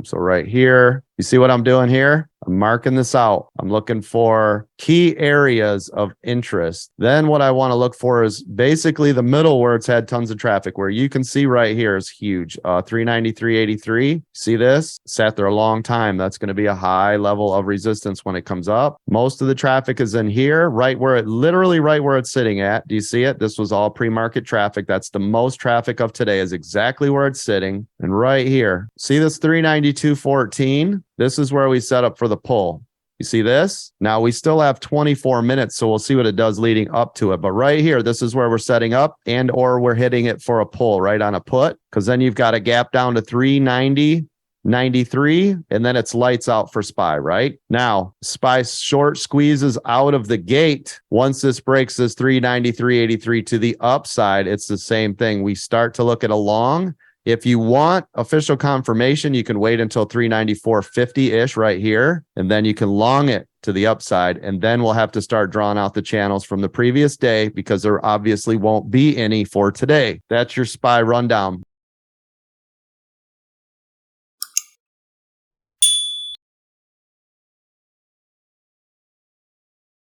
So right here, you see what I'm doing here? I'm marking this out. I'm looking for key areas of interest. Then what I want to look for is basically the middle where it's had tons of traffic, where you can see right here is huge. 393.83. See this? Sat there a long time. That's going to be a high level of resistance when it comes up. Most of the traffic is in here, literally right where it's sitting at. Do you see it? This was all pre-market traffic. That's the most traffic of today, is exactly where it's sitting. And right here, see this 392.14? This is where we set up for the pull. You see this? Now we still have 24 minutes, so we'll see what it does leading up to it. But right here, this is where we're setting up, and or we're hitting it for a pull right on a put, because then you've got a gap down to 390.93, and then it's lights out for SPY, right? Now, SPY short squeezes out of the gate. Once this breaks this 393.83 to the upside, it's the same thing. We start to look at a long. If you want official confirmation, you can wait until 394.50-ish right here, and then you can long it to the upside, and then we'll have to start drawing out the channels from the previous day because there obviously won't be any for today. That's your SPY rundown.